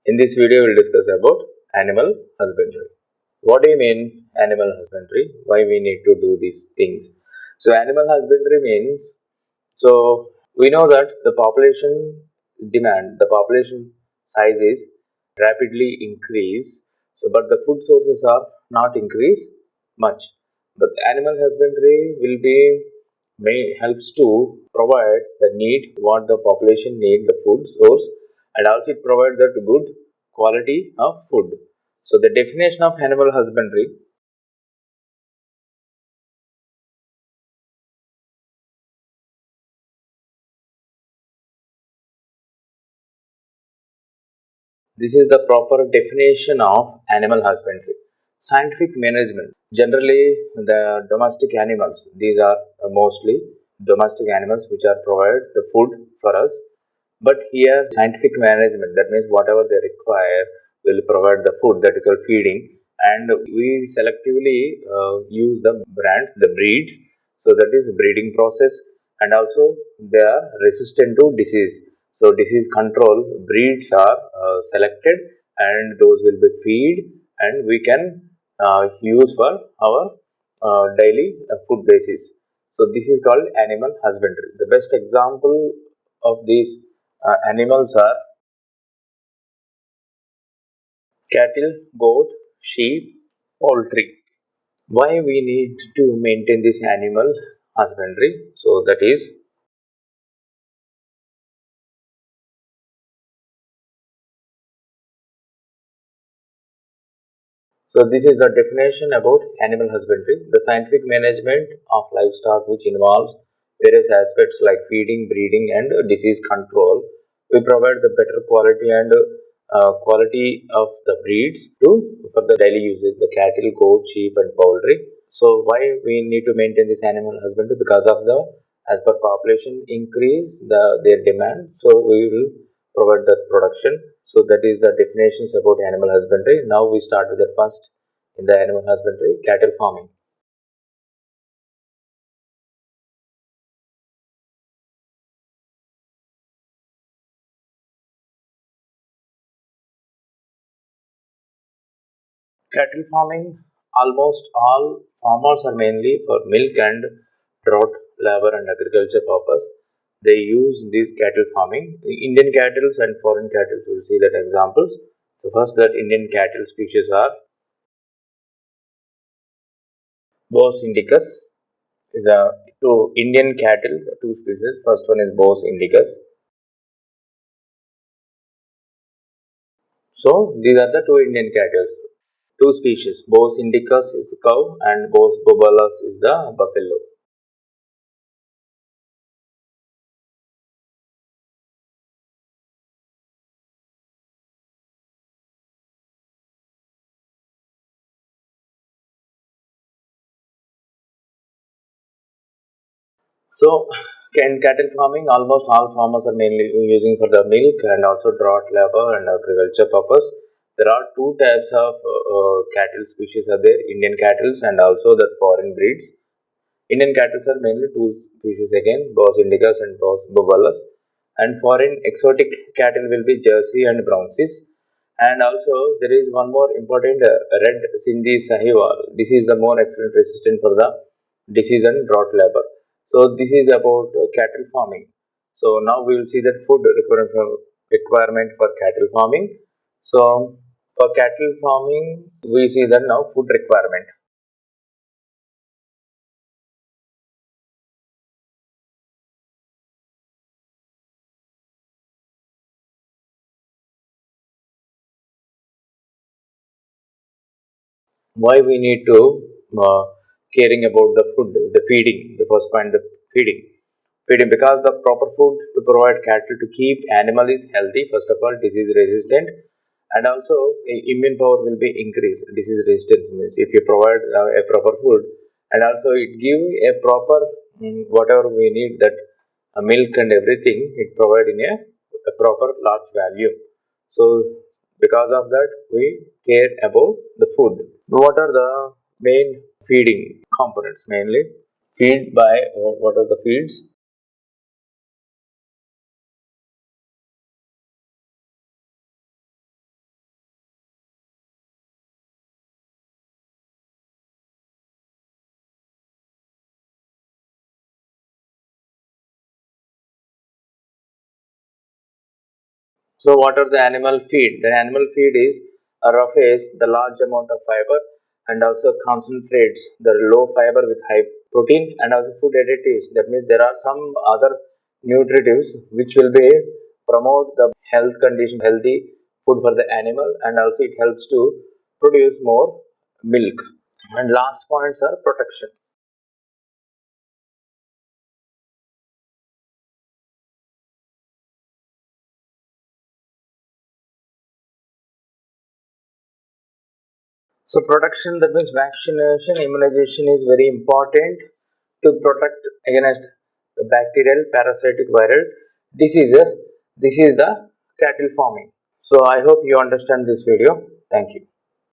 In this video, we'll discuss about animal husbandry. What do you mean animal husbandry? Why we need to do these things? So, animal husbandry means, we know that the population demand, the population size is rapidly increase. So, but the food sources are not increase much. But animal husbandry will be helps to provide the need what the population need, the food source, and also it provides that good quality of food. So the definition of animal husbandry: this is the proper definition of animal husbandry. Scientific management. Generally, the domestic animals, these are mostly domestic animals which are provide the food for us. But here, scientific management, that means whatever they require, will provide the food, that is called feeding. And we selectively use the brands, the breeds. So that is breeding process, and also they are resistant to disease. So disease control breeds are selected, and those will be feed, and we can use for our daily food basis. So this is called animal husbandry. The best example of these animals are cattle, goat, sheep, poultry. Why we need to maintain this animal husbandry? So that is, so this is the definition about animal husbandry. The scientific management of livestock, which involves various aspects like feeding, breeding, and disease control. We provide the better quality and quality of the breeds to for the daily uses, the cattle, goat, sheep, and poultry. So why we need to maintain this animal husbandry? Because of the, as per population increase their demand, so we will provide that production. So that is the definitions about animal husbandry. Now we start with the first in the animal husbandry, cattle farming. Cattle farming, almost all farmers are mainly for milk and drought labor and agriculture purpose. They use these cattle farming. The Indian cattle and foreign cattle, we will see that examples. So first, that Indian cattle species are Bos indicus. Is a two Indian cattle, two species. First one is Bos indicus. So these are the two Indian cattle. Two species. Bos indicus is the cow and Bos bobolus is the buffalo. So, in cattle farming, almost all farmers are mainly using for the milk and also drought labor and agriculture purpose. There are two types of cattle species are there: Indian cattle and also the foreign breeds. Indian cattle are mainly two species again: Bos indicus and Bos bobolus. And foreign exotic cattle will be Jersey and Brownsis. And also there is one more important red Sindhi Sahiwal. This is the more excellent resistant for the disease and drought labor. So this is about cattle farming. So now we will see that food requirement for cattle farming. So for cattle farming, we see that now food requirement. Why we need to caring about the food, the feeding. The first point, the feeding. Feeding, because the proper food to provide cattle to keep animal is healthy. First of all, disease resistant, and also immune power will be increased. Disease resistant means if you provide a proper food, and also it give a proper whatever we need, that milk and everything it provide in a proper large value. So because of that we care about the food. What are the main feeding components? Mainly feed by what are the feeds? So what are the animal feed? The animal feed is roughage the large amount of fiber and also concentrates the low fiber with high protein, and also food additives. That means there are some other nutritives which will be promote the health condition, healthy food for the animal, and also it helps to produce more milk. And last points are protection. So protection, that means vaccination, immunization is very important to protect against the bacterial, parasitic, viral diseases. This is the cattle farming. So I hope you understand this video. Thank you.